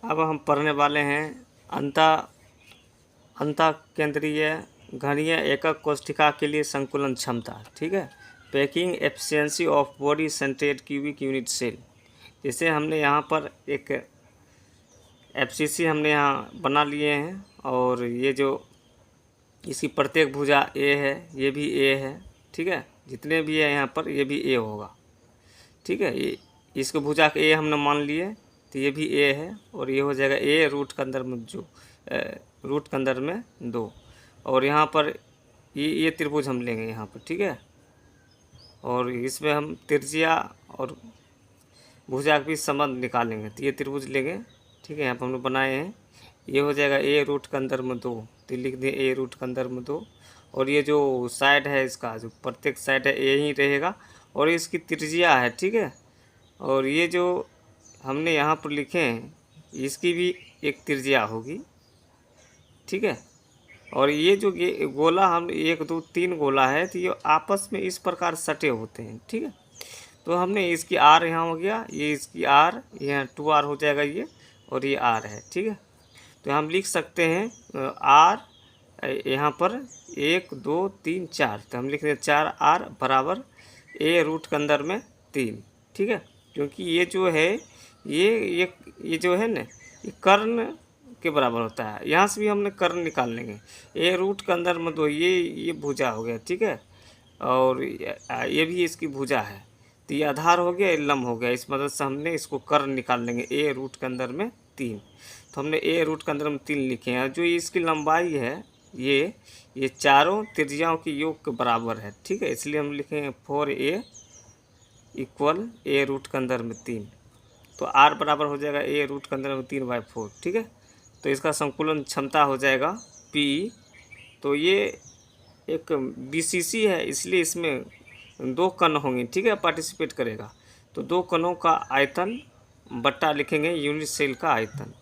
अब हम पढ़ने वाले हैं अंतः केंद्रीय घनीय एकक कोशिका के लिए संकुलन क्षमता। ठीक है, packing efficiency of body centred cubic unit cell. जैसे हमने यहाँ पर एक एफसीसी हमने यहाँ बना लिए हैं, और ये जो इसकी प्रत्येक भुजा ए है, ये भी ए है। ठीक है, जितने भी है यहाँ पर ये भी ए होगा। ठीक है, ये इसको भुजा के ए हमने मान लिए, तो ये भी ए है, और ये हो जाएगा ए रूट के अंदर में रूट के अंदर में 2। और यहाँ पर ये त्रिभुज हम लेंगे यहाँ पर। ठीक है, और इसमें हम त्रिज्या और भुजा के बीच संबंध निकालेंगे, तो ये त्रिभुज लेंगे। ठीक है, यहाँ पर हमने बनाए हैं, ये हो जाएगा ए रूट के अंदर में 2, तो लिख दें ए रूट के अंदर में 2। और ये जो साइड है इसका, जो प्रत्येक साइड है ए ही रहेगा, और इसकी त्रिज्या है। ठीक है, और ये जो हमने यहाँ पर लिखे हैं इसकी भी एक त्रिज्या होगी। ठीक है, और ये जो गोला हम 1 2 3 गोला है, तो ये आपस में इस प्रकार सटे होते हैं। ठीक है, तो हमने इसकी आर यहाँ हो गया, ये इसकी आर, यहाँ 2r हो जाएगा ये, और ये आर है। ठीक है, तो हम लिख सकते हैं आर यहाँ पर 1 2 3 4, तो हम लिख रहे हैं 4r बराबर ए रूट के अंदर में 3। ठीक है, क्योंकि ये जो है ये जो है ना, ये कर्ण के बराबर होता है। यहाँ से भी हमने कर्ण निकाल लेंगे। ए रूट के अंदर में 2, ये भुजा हो गया। ठीक है, और ये भी इसकी भुजा है, तो ये आधार हो गया, ये लंब हो गया। इस मदद से हमने इसको कर्ण निकाल लेंगे ए रूट के अंदर में 3। तो हमने ए रूट के अंदर में 3 लिखे हैं। जो इसकी लंबाई है ये चारों त्रिज्याओं के योग के बराबर है। ठीक है, इसलिए हम लिखेंगे 4a इक्वल ए रूट के अंदर में 3। तो r बराबर हो जाएगा ए रूट के अंदर में 3/4। ठीक है, तो इसका संकुलन क्षमता हो जाएगा P। तो ये एक BCC है, इसलिए इसमें 2 कण होंगे। ठीक है, पार्टिसिपेट करेगा, तो 2 कणों का आयतन बट्टा लिखेंगे यूनिट सेल का आयतन।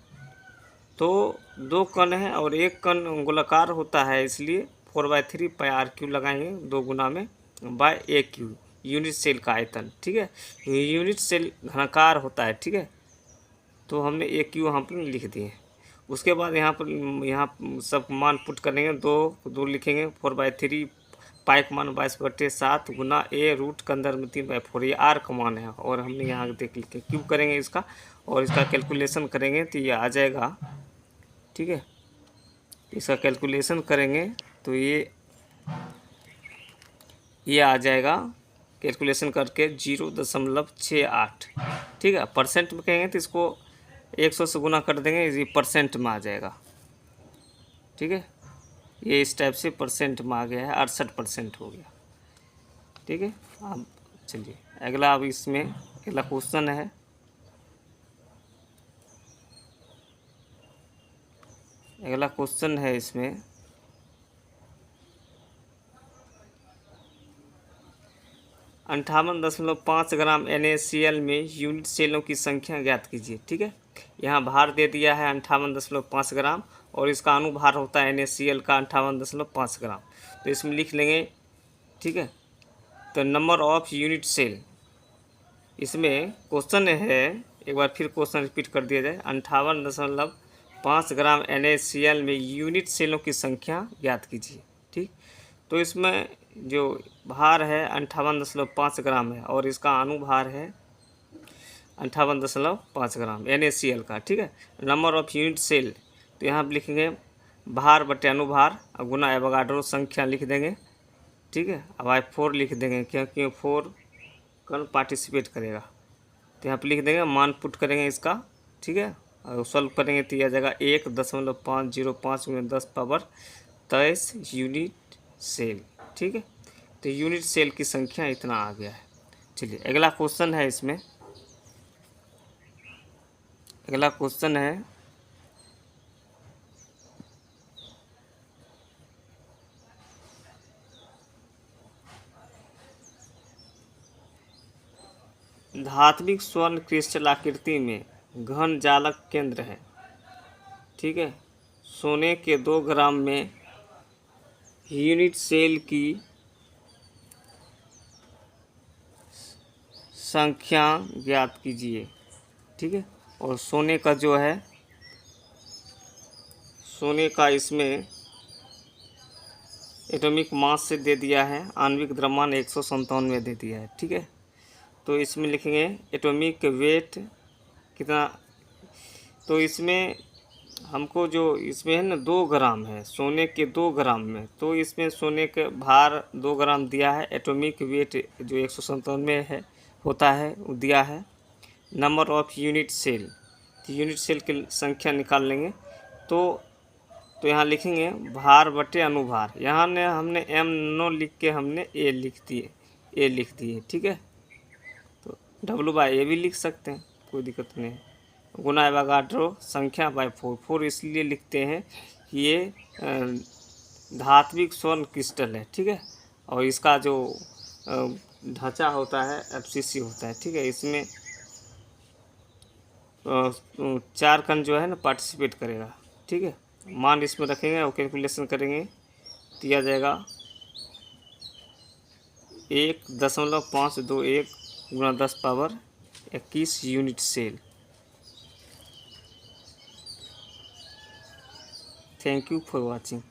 तो 2 कण है और 1 कण गोलाकार होता है, इसलिए 4/3 πr³ लगाएंगे 2 गुना में बाय AQ, यूनिट सेल का आयतन। ठीक है, यूनिट सेल घनाकार होता है। ठीक है, तो हमने AQ यहाँ पर लिख दिए। उसके बाद यहाँ सब मान पुट करेंगे, 2 लिखेंगे 4/3 पाई का मान 22/7 गुना ए रूट के अंदर में 3/4, ये आर का मान है। और हमने यहाँ देख लिखे क्यूब करेंगे इसका, और इसका कैलकुलेशन करेंगे तो ये आ जाएगा। ठीक है, इसका कैलकुलेशन करेंगे तो ये आ जाएगा, कैलकुलेशन करके 0.68। ठीक है, परसेंट में कहेंगे तो इसको 100 से गुना कर देंगे, ये परसेंट में आ जाएगा। ठीक है, ये इस टाइप से परसेंट में आ गया है, 68% हो गया। ठीक है, अब चलिए अगला, अब इसमें अगला क्वेश्चन है। अगला क्वेश्चन है इसमें 58.5 ग्राम NaCl में यूनिट सेलों की संख्या ज्ञात कीजिए। ठीक है, यहाँ भार दे दिया है 58.5 ग्राम, और इसका अनुभार होता है NaCl का 58.5 ग्राम। तो इसमें लिख लेंगे। ठीक है, तो नंबर ऑफ यूनिट सेल, इसमें क्वेश्चन है, एक बार फिर क्वेश्चन रिपीट कर दिया जाए। 58.5 ग्राम NaCl में यूनिट सेलों की संख्या ज्ञात कीजिए। ठीक, तो इसमें जो भार है 58.5 ग्राम है, और इसका अनुभार है 58.5 ग्राम NaCl का। ठीक है, नंबर ऑफ यूनिट सेल, तो यहाँ पर लिखेंगे भार बटे अनुभार गुना एवोगाड्रो संख्या लिख देंगे। ठीक है, अब I4 लिख देंगे, क्योंकि 4 कण पार्टिसिपेट करेगा, तो यहाँ पर लिख देंगे, मान पुट करेंगे इसका। ठीक है, और सॉल्व करेंगे तो यह आ जाएगा 1.505 × 10⁻23 यूनिट सेल। ठीक है, तो यूनिट सेल की संख्या इतना आ गया है। चलिए अगला क्वेश्चन है, इसमें अगला क्वेश्चन है धात्विक स्वर्ण क्रिस्टल आकृति में घन जालक केंद्र है। ठीक है, सोने के 2 ग्राम में यूनिट सेल की संख्या ज्ञात कीजिए। ठीक है, और सोने का जो है सोने का इसमें एटॉमिक मास से दे दिया है, आणविक द्रव्यमान 197 दे दिया है, ठीक है। तो इसमें लिखेंगे एटॉमिक वेट कितना, तो इसमें हमको जो इसमें है ना 2 ग्राम है, सोने के 2 ग्राम में, तो इसमें सोने के भार 2 ग्राम दिया है, एटॉमिक वेट जो 197 है होता है वो दिया है। नंबर ऑफ यूनिट सेल, तो यूनिट सेल की संख्या निकाल लेंगे। तो यहाँ लिखेंगे भार बटे अनुभार, यहाँ ने हमने एम नो लिख के हमने ए लिख दिए, ठीक है। तो W/A भी लिख सकते हैं, कोई दिक्कत नहीं है। गुना एवोगाड्रो संख्या बाय 4 इसलिए लिखते हैं कि ये धात्विक स्वर्ण क्रिस्टल है, ठीक है। और इसका जो ढांचा होता है FCC होता है, ठीक है। इसमें 4 कण जो है ना पार्टिसिपेट करेगा, ठीक है। मान इसमें रखेंगे और कैलकुलेशन करेंगे, दिया जाएगा 1.521 गुना 10⁻21 unit cell. Thank you for watching.